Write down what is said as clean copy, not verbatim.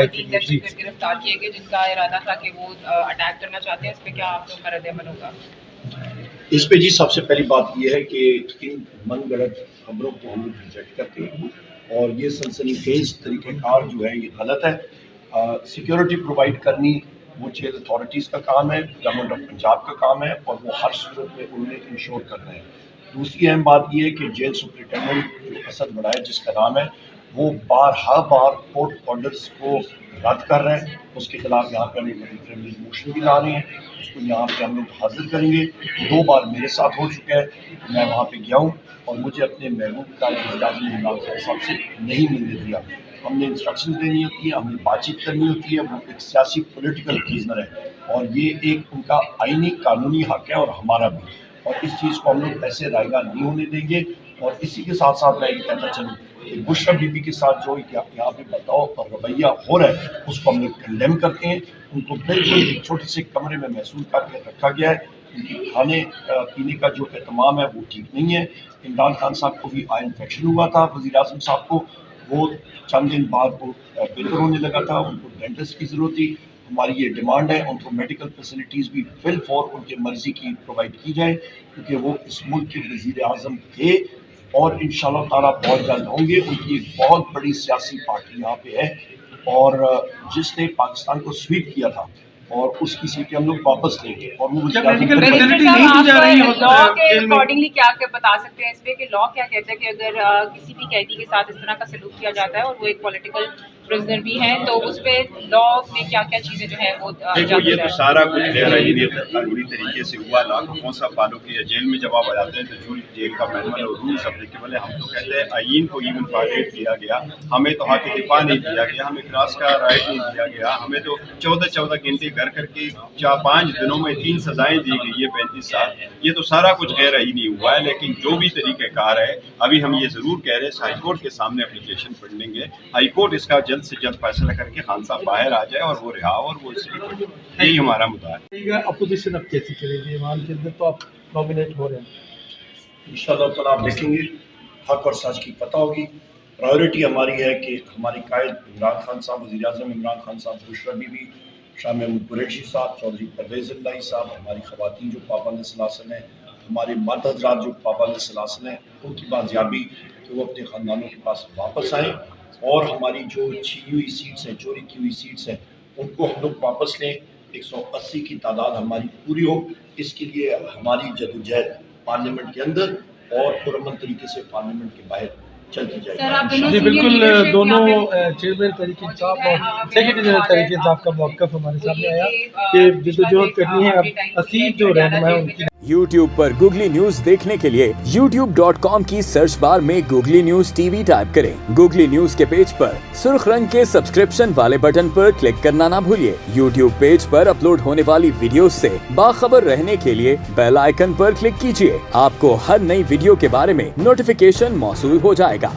गिरफ्तार किए गए जिनका इरादा था कि वो अटैक करना चाहते हैं, इस पे क्या आप लोग का रद्द-ए-अमल होगा? इस पे जी सबसे पहली बात यह है कि इन मनगढ़ंत खबरों को हम लोग रिजेक्ट करते हैं और ये सनसनीखेज तरीक़ेकार जो है ये गलत है। सिक्योरिटी प्रोवाइड करनी वो जेल अथॉरिटीज़ का काम है, गवर्नमेंट ऑफ पंजाब का काम है और वो हर सूरत में उन्हें इंश्योर करना है। दूसरी अहम बात ये है कि जेल सुपरिटेंडेंट जो असद बड़ाई जिसका नाम है वो बार कोर्ट ऑर्डर्स को रद्द कर रहे हैं, उसके खिलाफ यहाँ पर मोशन भी ला रहे हैं, उसको यहाँ पे हम लोग हाजिर करेंगे। 2 बार मेरे साथ हो चुका है, मैं वहाँ पे गया हूँ और मुझे अपने महबूब का इम्रान खान साहब से नहीं मिलने दिया। हमने इंस्ट्रक्शन देनी होती है, हमने बातचीत करनी होती है, वो एक सियासी पॉलिटिकल प्रिजनर है और ये एक उनका आईनी कानूनी हक है और हमारा भी, और इस चीज़ को हम लोग ऐसे रायगा नहीं होने देंगे। और इसी के साथ साथ मैं ये कहता चलूँ कि बुशरा बीबी के साथ जो यहाँ पे बताओ और रवैया हो रहा है उसको हम लोग कंडेम करते हैं। उनको बिल्कुल एक छोटे से कमरे में महसूस करके रखा गया है, उनकी खाने पीने का जो एहतमाम है वो ठीक नहीं है। इमरान खान साहब को भी आई इन्फेक्शन हुआ था, वज़ीर आज़म साहब को, वो चंद दिन बाद वो बेहतर होने लगा था, उनको डेंटिस्ट की ज़रूरत थी। हमारी ये डिमांड है उनको मेडिकल फैसिलिटीज़ भी फिल फॉर उनके मर्ज़ी की प्रोवाइड की जाए, क्योंकि वो इस मुल्क के वज़ीर आज़म थे और इंशाअल्लाह ताला बहुत जल्द होंगे। उनकी एक बहुत बड़ी सियासी पार्टी यहाँ पे है और जिसने पाकिस्तान को स्वीप किया था और उसकी सीटें हम लोग वापस लेंगे। और वो लॉ के अकॉर्डिंगली क्या बता सकते हैं इस पे कि लॉ क्या कहता है कि अगर किसी भी कैदी के साथ इस तरह का सलूक किया जाता है और वो एक पॉलिटिकल प्रिजनर भी हैं तो उस पे लॉ में क्या क्या चीजें जो है वो देखो, ये तो सारा कुछ कानूनी तरीके से हुआ। लाखों कौन सा फॉलो किया। जेल में जब आप आ जाते हैं तो जो जेल का मैनुअल और रूल्स एप्लीकेबल है, हम तो कहते हैं आईन को इवन वायलेट किया गया, हमें तो हक दिफा नहीं दिया गया, हमें क्रॉस का राइट नहीं दिया गया, हमें तो 14 घंटे घर करके 4-5 दिनों में 3 सजाएं दी गई है 35 साल। ये तो सारा कुछ गैर आईनी हुआ है। लेकिन जो भी तरीक़ेकार है, अभी हम ये ज़रूर कह रहे हैं हाईकोर्ट के सामने एप्लीकेशन पढ़ लेंगे, हाईकोर्ट इसका जल्द से जल्द फैसला करके खान साहब बाहर आ जाए और वो रिहा और वो इसलिए यही हमारा मुद्दा है। अपोजिशन अब कैसी चलेगी ईमान के अंदर, तो आप नॉमिनेट हो रहे हैं, इंशाअल्लाह ताला आप देखेंगे हक और सच की पता होगी। प्रायोरिटी हमारी है कि हमारे कायद इमरान खान साहब, वज़ीर आज़म इमरान खान साहब, बुशरा बीबी, शाह महमूद कुरैशी साहब, चौधरी परवेज़ इलाही साहब, हमारी ख़वातीन जो पाबंद सलासल हैं, हमारे मर्द हज़रात जो पाबंद सलासल हैं, उनकी बाजियाबी कि वो अपने ख़ानदानों के पास वापस आएँ और हमारी जो छीनी हुई सीट्स हैं, चोरी की हुई सीट्स हैं, उनको हम लोग वापस लें। 180 की तादाद हमारी पूरी हो, इसके लिए हमारी जदोजहद पार्लियामेंट के अंदर और पुरअमन तरीके से पार्लियामेंट के बाहर चलती जाएगी। जी बिल्कुल, दोनों चेयरमैन तहरीक इंसाफ और सेक्रेटरी जनरल तहरीक इंसाफ का मौक़िफ़ हमारे सामने आया कि जद्दोजहद करनी है। अब असीब जो रहनुमा है उनकी YouTube पर गूगली न्यूज देखने के लिए youtube.com की सर्च बार में गूगली न्यूज टीवी टाइप करें। गूगली न्यूज के पेज पर सुर्ख रंग के सब्सक्रिप्शन वाले बटन पर क्लिक करना ना भूलिए। YouTube पेज पर अपलोड होने वाली वीडियोस से बाखबर रहने के लिए बेल आइकन पर क्लिक कीजिए। आपको हर नई वीडियो के बारे में नोटिफिकेशन मौसूल हो जाएगा।